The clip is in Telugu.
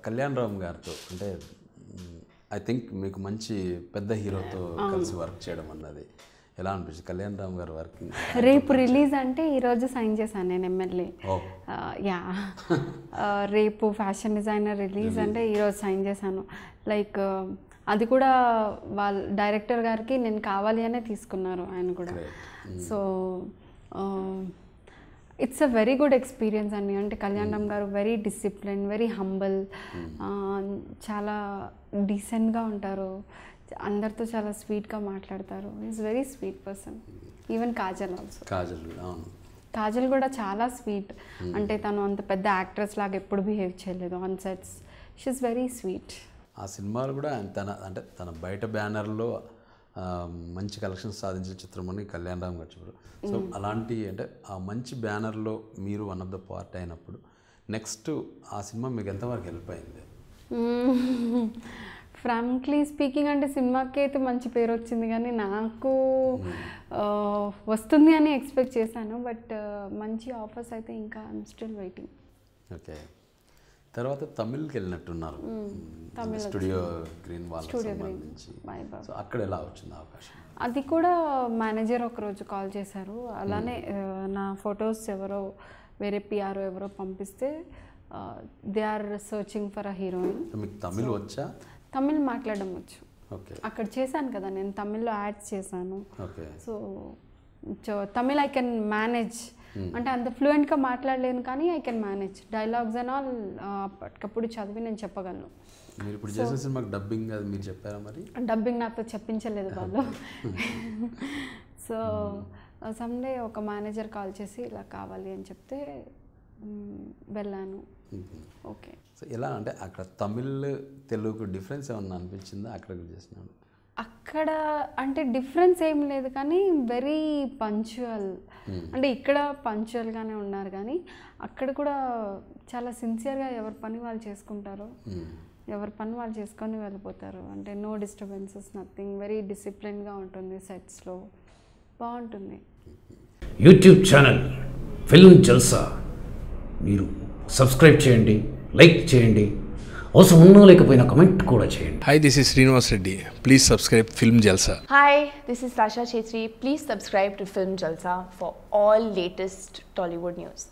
కళ్యాణ్ రామ్ గారితో అంటే ఐ థింక్ మీకు మంచి పెద్ద హీరోతో కలిసి వర్క్ చేయడం అన్నది ఎలా అనిపించింది? కళ్యాణ్ రామ్ గారు వర్కింగ్ రేపు రిలీజ్ అంటే ఈరోజు సైన్ చేశాను నేను ఎమ్మెల్యే. యా, రేపు ఫ్యాషన్ డిజైనర్ రిలీజ్ అంటే ఈరోజు సైన్ చేశాను. లైక్ అది కూడా వాళ్ళ డైరెక్టర్ గారికి నేను కావాలి అనే తీసుకున్నారు ఆయన కూడా. So it's a very good experience అండి. అంటే కళ్యాణ్ రామ్ గారు వెరీ డిసిప్లిన్, వెరీ హంబల్, చాలా డీసెంట్గా ఉంటారు, అందరితో చాలా స్వీట్గా మాట్లాడతారు. Is very sweet person. Even Kajal also. Kajal కూడా చాలా స్వీట్. అంటే తను అంత పెద్ద యాక్ట్రెస్ లాగా ఎప్పుడు బిహేవ్ చేయలేదు on sets. She is very sweet. ఆ సినిమాలు కూడా తన బయట బ్యానర్లో మంచి కలెక్షన్స్ సాధించిన చిత్రం అని కళ్యాణ్ రామ్ గారు చెప్పారు. సో అలాంటి అంటే ఆ మంచి బ్యానర్లో మీరు వన్ ఆఫ్ ద పార్ట్ అయినప్పుడు నెక్స్ట్ ఆ సినిమా మీకు ఎంతవరకు హెల్ప్ అయింది? ఫ్రాంక్లీ స్పీకింగ్ అంటే సినిమాకి అయితే మంచి పేరు వచ్చింది, కానీ నాకు వస్తుంది అని ఎక్స్పెక్ట్ చేశాను. బట్ మంచి ఆఫర్స్ అయితే ఇంకా ఐఎమ్ స్టిల్ వెయిటింగ్. ఓకే, తర్వాత తమిళ్కి వెళ్ళినట్టున్నారు, స్టూడియో గ్రీన్ వాళ్ళకి సంబంధించి. సో అక్కడ ఎలా వచ్చింది అవకాశం? అది కూడా మేనేజర్ ఒకరోజు కాల్ చేశారు. అలానే నా ఫొటోస్ ఎవరో వేరే పిఆర్ఓ ఎవరో పంపిస్తే they are searching for a heroine. మీకు తమిళ్ వచ్చా? తమిళ్ మాట్లాడడం వచ్చు. ఓకే, అక్కడ చేశాను కదా నేను, తమిళ్లో యాడ్స్ చేశాను. Okay, so Tamil I can manage. అంటే అంత ఫ్లూయెంట్గా మాట్లాడలేను కానీ I can manage. Dialogues and all అప్పటికప్పుడు చదివి నేను చెప్పగలను. మీరు ఇప్పుడు చేసిన సినిమాకి డబ్బింగ్ అది మీరు చెప్పారా మరి? డబ్బింగ్ నాతో చెప్పించలేదు వాళ్ళు. సో సమ్డే ఒక మేనేజర్ కాల్ చేసి ఇలా కావాలి అని చెప్తే వెళ్ళాను. ఓకే, సో ఎలా అంటే అక్కడ తమిళ్ తెలుగు డిఫరెన్స్ ఏమన్నా అనిపించిందా అక్కడ చేసినాడు? అక్కడ అంటే డిఫరెన్స్ ఏం లేదు కానీ వెరీ పంచువల్. అంటే ఇక్కడ పంచువల్గానే ఉన్నారు కానీ అక్కడ కూడా చాలా సిన్సియర్గా ఎవరి పని వాళ్ళు చేసుకుంటారు, ఎవరి పని వాళ్ళు చేసుకొని వెళ్ళిపోతారు. అంటే నో డిస్టర్బెన్సెస్, నథింగ్. వెరీ డిసిప్లిన్గా ఉంటుంది సెట్స్లో, బాగుంటుంది. యూట్యూబ్ ఛానల్ ఫిల్మ్ జల్సా మీరు సబ్స్క్రైబ్ చేయండి, లైక్ చేయండి, అవసరం ఉన్నా లేకపోయినా కమెంట్ కూడా చేయండి. Hi, this is Srinivas Reddy. Please subscribe Film Jalsa. Hi, this is Sasha Chetri. Please subscribe to Film Jalsa for all latest Tollywood news.